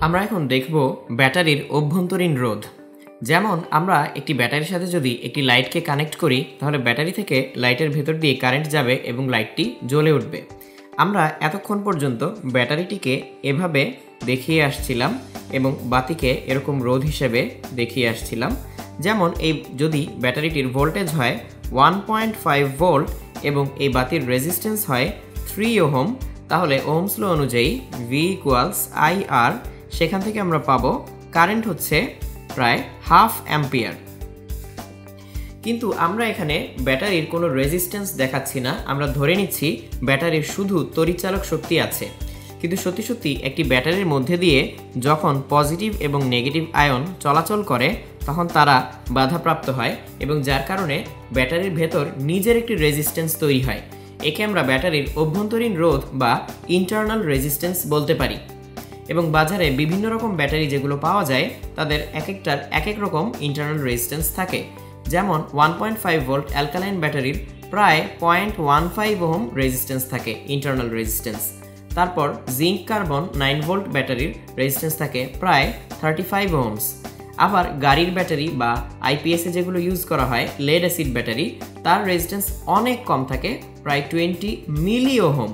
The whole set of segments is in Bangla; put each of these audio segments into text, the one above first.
আমরা এখন দেখব ব্যাটারির অভ্যন্তরীণ রোধ। যেমন আমরা একটি ব্যাটারির সাথে যদি একটি লাইটকে কানেক্ট করি তাহলে ব্যাটারি থেকে লাইটের ভেতর দিয়ে কারেন্ট যাবে এবং লাইটটি জ্বলে উঠবে। আমরা এতক্ষণ পর্যন্ত ব্যাটারিটিকে এভাবে দেখিয়ে আসছিলাম এবং বাতিকে এরকম রোধ হিসেবে দেখিয়ে আসছিলাম। যেমন এই যদি ব্যাটারিটির ভোল্টেজ হয় 1.5 ভোল্ট এবং এই বাতির রেজিস্ট্যান্স হয় 3 ওহম, তাহলে ওহমস ল অনুযায়ী V = IR। সেখান থেকে আমরা পাবো কারেন্ট হচ্ছে প্রায় 1/2 অ্যাম্পিয়ার। কিন্তু আমরা এখানে ব্যাটারির কোনো রেজিস্ট্যান্স দেখাচ্ছি না, আমরা ধরে নিচ্ছি ব্যাটারির শুধু তড়িৎচালক শক্তি আছে। কিন্তু সত্যি সত্যি একটি ব্যাটারির মধ্যে দিয়ে যখন পজিটিভ এবং নেগেটিভ আয়ন চলাচল করে তখন তারা বাধাপ্রাপ্ত হয় এবং যার কারণে ব্যাটারির ভেতর নিজের একটি রেজিস্ট্যান্স তৈরি হয়। একে আমরা ব্যাটারির অভ্যন্তরীণ রোধ বা ইন্টারনাল রেজিস্ট্যান্স বলতে পারি। এবং বাজারে বিভিন্ন রকম ব্যাটারি যেগুলো পাওয়া যায় তাদের এক একটার এক এক রকম ইন্টারনাল রেজিস্ট্যান্স থাকে। যেমন 1.5 ভোল্ট অ্যালকালাইন ব্যাটারির প্রায় 0.15 ওহম রেজিস্ট্যান্স থাকে ইন্টারনাল রেজিস্ট্যান্স। তারপর জিঙ্ক কার্বন 9 ভোল্ট ব্যাটারির রেজিস্ট্যান্স থাকে প্রায় 35 ওহমস। আবার গাড়ির ব্যাটারি বা আইপিএসে যেগুলো ইউজ করা হয় লেড অ্যাসিড ব্যাটারি, তার রেজিস্ট্যান্স অনেক কম থাকে, প্রায় 20 মিলি ওহম।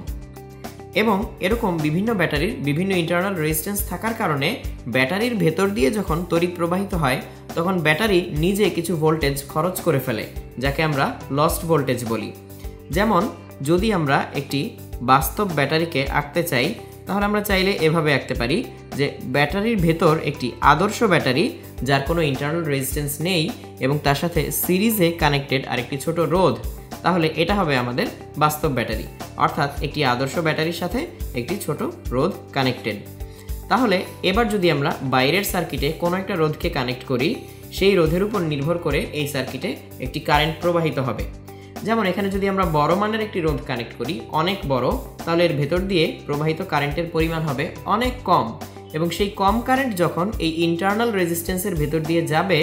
এবং এরকম বিভিন্ন ব্যাটারির বিভিন্ন ইন্টারনাল রেজিস্ট্যান্স থাকার কারণে ব্যাটারির ভেতর দিয়ে যখন তড়িৎ প্রবাহিত হয় তখন ব্যাটারি নিজে কিছু ভোল্টেজ খরচ করে ফেলে, যাকে আমরা লস্ট ভোল্টেজ বলি। যেমন যদি আমরা একটি বাস্তব ব্যাটারিকে আঁকতে চাই তাহলে আমরা চাইলে এভাবে আঁকতে পারি যে ব্যাটারির ভেতর একটি আদর্শ ব্যাটারি যার কোনো ইন্টারনাল রেজিস্ট্যান্স নেই এবং তার সাথে সিরিজে কানেক্টেড আরেকটি ছোট রোধ, তাহলে এটা হবে আমাদের বাস্তব ব্যাটারি, অর্থাৎ একটি আদর্শ ব্যাটারির সাথে একটি ছোট রোধ কানেক্টেড। তাহলে এবার যদি আমরা বাইরের সার্কিটে কোনো একটা রোধকে কানেক্ট করি, সেই রোধের উপর নির্ভর করে এই সার্কিটে একটি কারেন্ট প্রবাহিত হবে। যেমন এখানে যদি আমরা বড় মানের একটি রোধ কানেক্ট করি, অনেক বড়, তাহলে এর ভেতর দিয়ে প্রবাহিত কারেন্টের পরিমাণ হবে অনেক কম এবং সেই কম কারেন্ট যখন এই ইন্টারনাল রেজিস্ট্যান্সের ভেতর দিয়ে যাবে,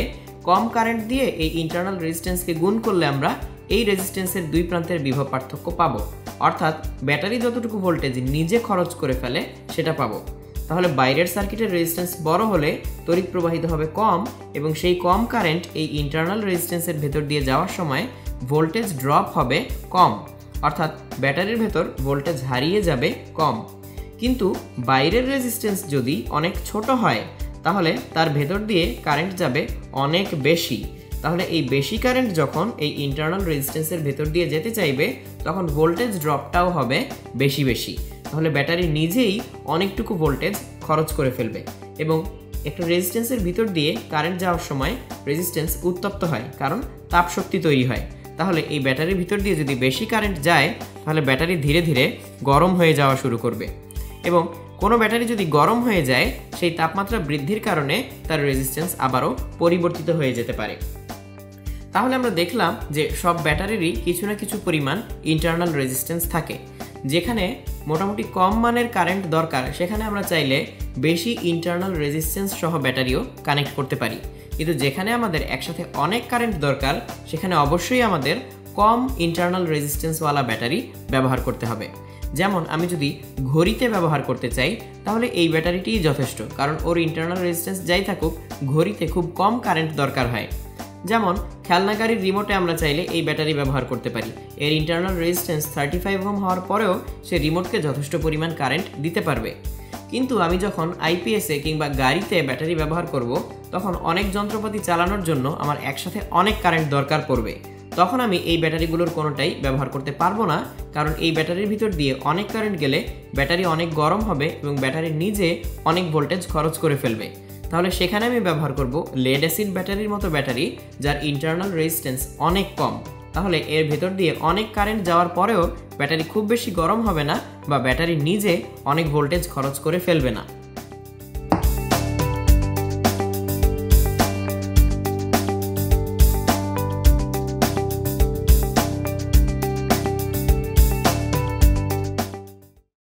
কম কারেন্ট দিয়ে এই ইন্টারনাল রেজিস্ট্যান্সকে গুণ করলে আমরা এই রেজিস্ট্যান্সের দুই প্রান্তের বিভব পার্থক্য পাবো, অর্থাৎ ব্যাটারি যতটুকু ভোল্টেজ নিজে খরচ করে ফেলে সেটা পাবো। তাহলে বাইরের সার্কিটের রেজিস্ট্যান্স বড় হলে তড়িৎ প্রবাহিত হবে কম এবং সেই কম কারেন্ট এই ইন্টারনাল রেজিস্ট্যান্সের ভেতর দিয়ে যাওয়ার সময় ভোল্টেজ ড্রপ হবে কম, অর্থাৎ ব্যাটারির ভেতর ভোল্টেজ হারিয়ে যাবে কম। কিন্তু বাইরের রেজিস্ট্যান্স যদি অনেক ছোট হয় তাহলে তার ভেতর দিয়ে কারেন্ট যাবে অনেক বেশি। তাহলে এই বেশি কারেন্ট যখন এই ইন্টারনাল রেজিস্ট্যান্সের ভেতর দিয়ে যেতে চাইবে তখন ভোল্টেজ ড্রপটাও হবে বেশি বেশি। তাহলে ব্যাটারি নিজেই অনেকটুকু ভোল্টেজ খরচ করে ফেলবে এবং একটা রেজিস্ট্যান্সের ভিতর দিয়ে কারেন্ট যাওয়ার সময় রেজিস্ট্যান্স উত্তপ্ত হয়, কারণ তাপ শক্তি তৈরি হয়। তাহলে এই ব্যাটারির ভিতর দিয়ে যদি বেশি কারেন্ট যায় তাহলে ব্যাটারি ধীরে ধীরে গরম হয়ে যাওয়া শুরু করবে এবং কোনো ব্যাটারি যদি গরম হয়ে যায় সেই তাপমাত্রা বৃদ্ধির কারণে তার রেজিস্ট্যান্স আবারও পরিবর্তিত হয়ে যেতে পারে। তাহলে আমরা দেখলাম যে সব ব্যাটারিরই কিছু না কিছু পরিমাণ ইন্টারনাল রেজিস্ট্যান্স থাকে। যেখানে মোটামুটি কম মানের কারেন্ট দরকার সেখানে আমরা চাইলে বেশি ইন্টারনাল রেজিস্ট্যান্স সহ ব্যাটারিও কানেক্ট করতে পারি। কিন্তু যেখানে আমাদের একসাথে অনেক কারেন্ট দরকার সেখানে অবশ্যই আমাদের কম ইন্টারনাল রেজিস্ট্যান্সওয়ালা ব্যাটারি ব্যবহার করতে হবে। যেমন আমি যদি ঘড়িতে ব্যবহার করতে চাই তাহলে এই ব্যাটারিটিই যথেষ্ট, কারণ ওর ইন্টারনাল রেজিস্ট্যান্স যাই থাকুক ঘড়িতে খুব কম কারেন্ট দরকার হয়। যেমন খেলনা গাড়ির রিমোটে আমরা চাইলে এই ব্যাটারি ব্যবহার করতে পারি, এর ইন্টারনাল রেজিস্ট্যান্স 35 ওহম হওয়ার পরেও সে রিমোটকে যথেষ্ট পরিমাণ কারেন্ট দিতে পারবে। কিন্তু আমি যখন আইপিএসে কিংবা গাড়িতে ব্যাটারি ব্যবহার করব তখন অনেক যন্ত্রপাতি চালানোর জন্য আমার একসাথে অনেক কারেন্ট দরকার পড়বে, তখন আমি এই ব্যাটারিগুলোর কোনোটাই ব্যবহার করতে পারবো না, কারণ এই ব্যাটারির ভিতর দিয়ে অনেক কারেন্ট গেলে ব্যাটারি অনেক গরম হবে এবং ব্যাটারি নিজে অনেক ভোল্টেজ খরচ করে ফেলবে। তাহলে সেখানে আমি ব্যবহার করব লেড অ্যাসিড ব্যাটারির মতো ব্যাটারি যার ইন্টারনাল রেজিস্ট্যান্স অনেক কম। তাহলে এর ভেতর দিয়ে অনেক কারেন্ট যাওয়ার পরেও ব্যাটারি খুব বেশি গরম হবে না বা ব্যাটারি নিজে অনেক ভোল্টেজ খরচ করে ফেলবে না।